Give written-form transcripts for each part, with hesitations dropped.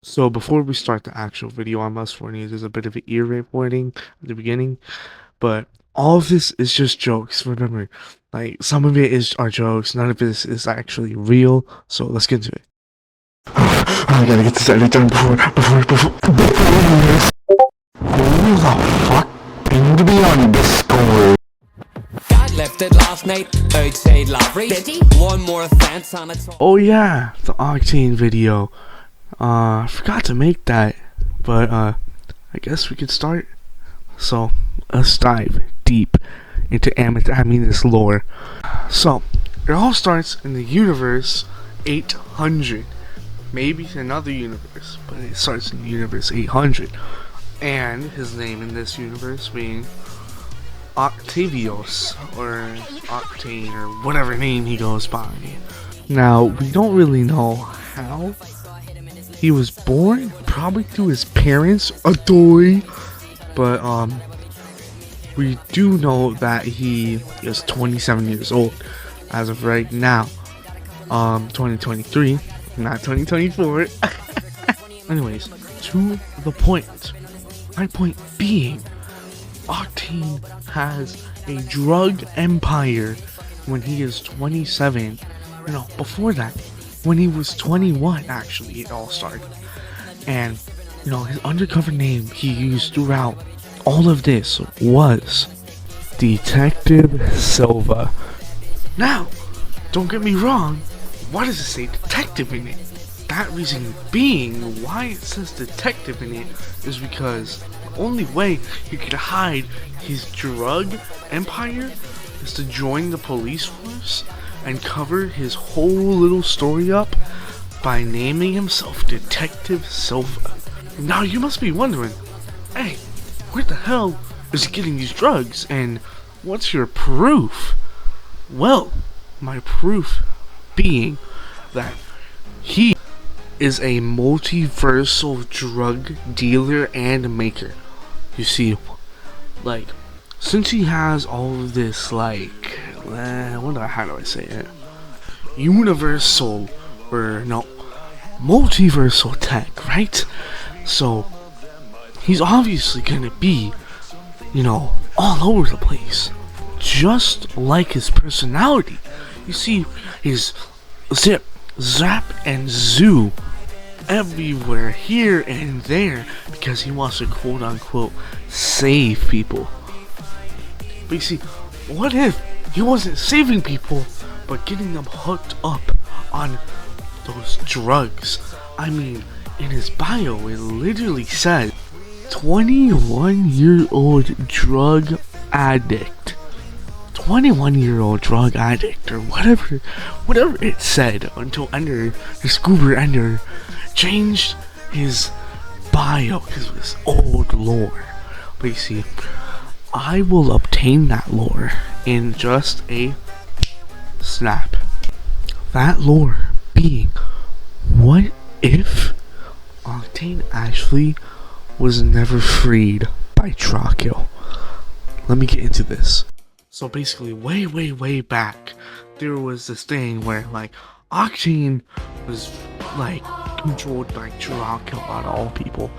So before we start the actual video, I must warn you, there's a bit of an ear rape warning at the beginning, but all of this is just jokes. Remember, like some of it are jokes, none of this is actually real. So let's get into it. I gotta get this edit done before. Who the fuck pinged me on Discord? Left it last night outside Lavery. One more offense on its. Oh yeah, the Octane video. I forgot to make that, but I guess we could start. So let's dive deep into this lore. So it all starts in the universe 800, maybe another universe, but it starts in the universe 800, and his name in this universe being Octavius or Octane or whatever name he goes by. Now we don't really know how he was born, probably through his parents, Adoy, but we do know that he is 27 years old as of right now, 2023, not 2024. Anyways, to the point. My point being, Octane has a drug empire when he is 27. Before that, when he was 21, actually, it all started. And, his undercover name he used throughout all of this was Detective Silva. Now, don't get me wrong, why does it say detective in it? That reason being why it says detective in it is because the only way he could hide his drug empire is to join the police force and cover his whole little story up by naming himself Detective Silva. Now you must be wondering, hey, where the hell is he getting these drugs and what's your proof? Well, my proof being that he is a multiversal drug dealer and maker. You see, since he has all of this, how do I say it? Universal, or no, multiversal tech, right? So, he's obviously gonna be, all over the place. Just like his personality. You see, his zip, zap, and zoo everywhere, here and there, because he wants to quote-unquote save people. But you see, what if he wasn't saving people, but getting them hooked up on those drugs? I mean, in his bio, it literally said 21-year-old drug addict. 21-year-old drug addict, or whatever it said, until the scuba ender changed his bio because of this old lore. But you see, I will obtain that lore in just a snap. That lore being, what if Octane actually was never freed by Dracula? Let me get into this. So basically, way back, there was this thing where, Octane was, controlled by Dracula out of all people.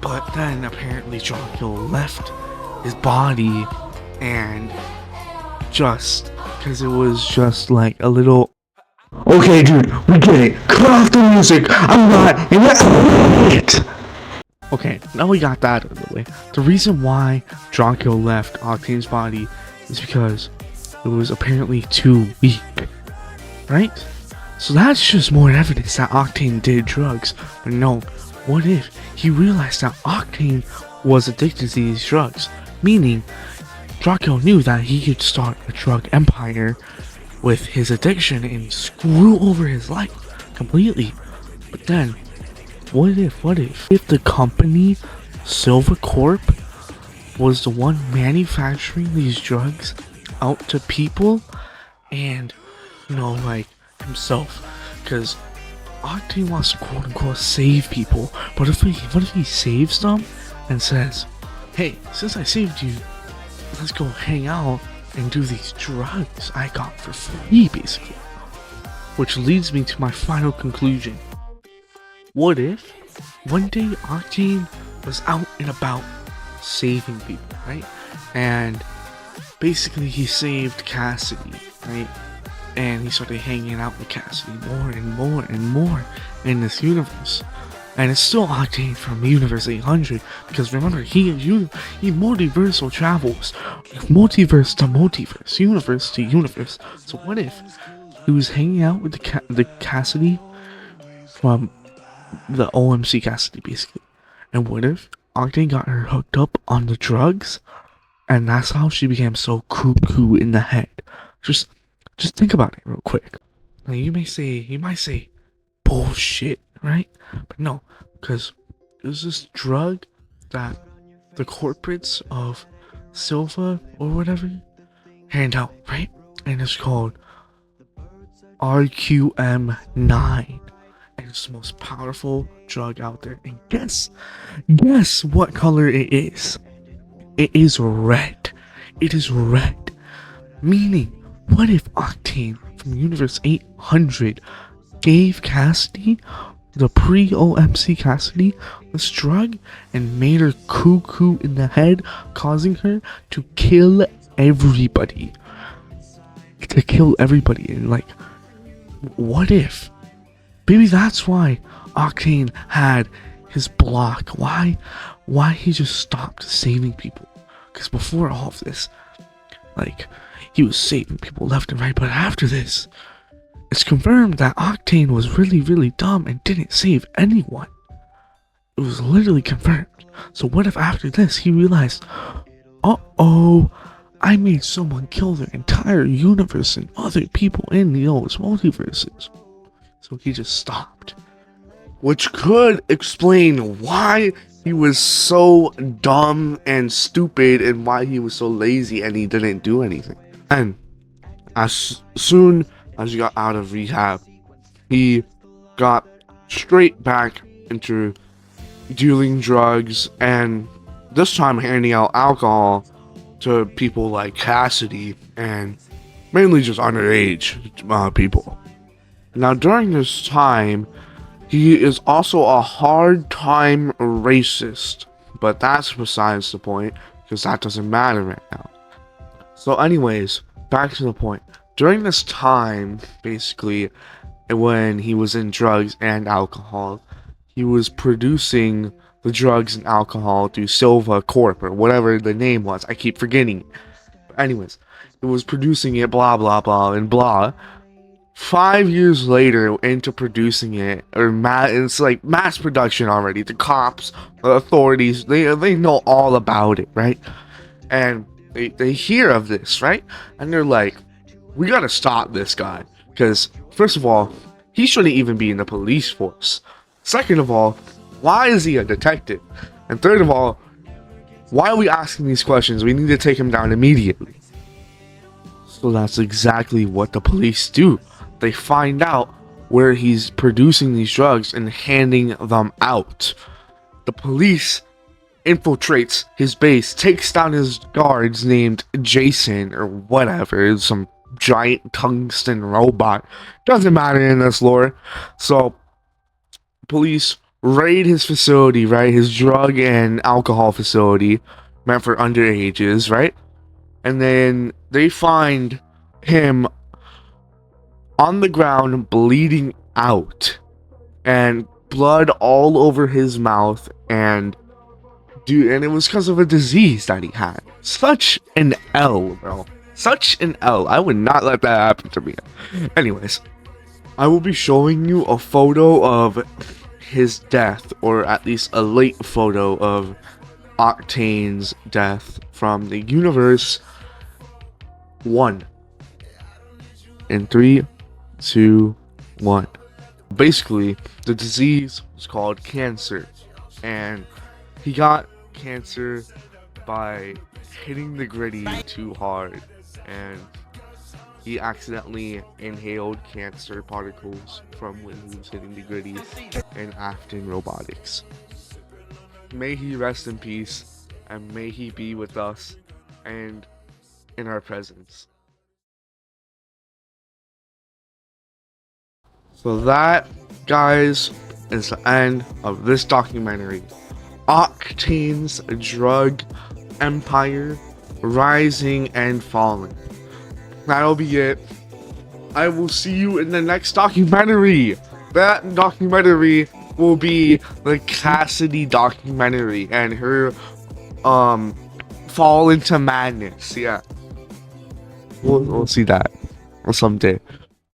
But then, apparently, Dracula left his body, and because it was just, a little... Okay, dude, we get it. Cut off the music. I'm not in it. Okay, now we got that out of the way. The reason why Dracula left Octane's body is because it was apparently too weak, right? So that's just more evidence that Octane did drugs. But no, what if he realized that Octane was addicted to these drugs? Meaning, Dracula knew that he could start a drug empire with his addiction and screw over his life completely. But then, what if the company Silver Corp was the one manufacturing these drugs out to people, and himself, because Octane wants to quote-unquote save people. But what if he saves them and says, hey, since I saved you, let's go hang out and do these drugs I got for free, basically. Which leads me to my final conclusion. What if one day Octane was out and about saving people, right? And basically he saved Cassidy, right? And he started hanging out with Cassidy more and more and more in this universe. And it's still Octane from Universe 800, because remember, he multiversal travels, multiverse to multiverse, universe to universe. So what if he was hanging out with the Cassidy from the OMC Cassidy, basically? And what if Octane got her hooked up on the drugs, and that's how she became so cuckoo in the head? Just think about it real quick. Now you might say, bullshit, right? But no, because there's this drug that the corporates of Silva or whatever hand out, right? And it's called RQM9. And it's the most powerful drug out there. And guess what color it is? It is red. It is red. Meaning, what if Octane from Universe 800 gave Cassidy, the pre-OMC Cassidy, this drug and made her cuckoo in the head, causing her to kill everybody? And like, what if? Maybe that's why Octane had his block. Why he just stopped saving people? Because before all of this, like, he was saving people left and right. But after this, it's confirmed that Octane was really, really dumb and didn't save anyone. It was literally confirmed. So what if after this he realized, uh-oh, I made someone kill their entire universe and other people in those multiverses? So he just stopped. Which could explain why he was so dumb and stupid and why he was so lazy and he didn't do anything. And as soon as he got out of rehab, he got straight back into dealing drugs, and this time handing out alcohol to people like Cassidy and mainly just underage people. Now during this time, he is also a hard-time racist, but that's besides the point, because that doesn't matter right now. So anyways, back to the point. During this time, basically, when he was in drugs and alcohol, he was producing the drugs and alcohol through Silva Corp, or whatever the name was. I keep forgetting it. But anyways, he was producing it, blah, blah, blah, and blah. 5 years later, into producing it, it's like mass production already. The cops, the authorities, they know all about it, right? And they hear of this, right? And they're like, we gotta stop this guy. Because, first of all, he shouldn't even be in the police force. Second of all, why is he a detective? And third of all, why are we asking these questions? We need to take him down immediately. So that's exactly what the police do. They find out where he's producing these drugs and handing them out. The police infiltrates his base, takes down his guards named Jason or whatever, some giant tungsten robot. Doesn't matter in this lore. So police raid his facility, right? His drug and alcohol facility meant for underages, right? And then they find him on the ground bleeding out and blood all over his mouth, and it was because of a disease that he had. Such an L, bro. Such an L. I would not let that happen to me. Anyways, I will be showing you a photo of his death, or at least a late photo of Octane's death from the Universe 1. In 3, 2, 1. Basically, the disease was called cancer, and he got cancer by hitting the gritty too hard, and he accidentally inhaled cancer particles from when he was hitting the gritty and Afton Robotics. May he rest in peace, and may he be with us and in our presence. So that, guys, is the end of this documentary. Octane's drug empire rising and falling. That'll be it. I will see you in the next documentary. That documentary will be the Cassidy documentary and her fall into madness. Yeah. We'll see that someday.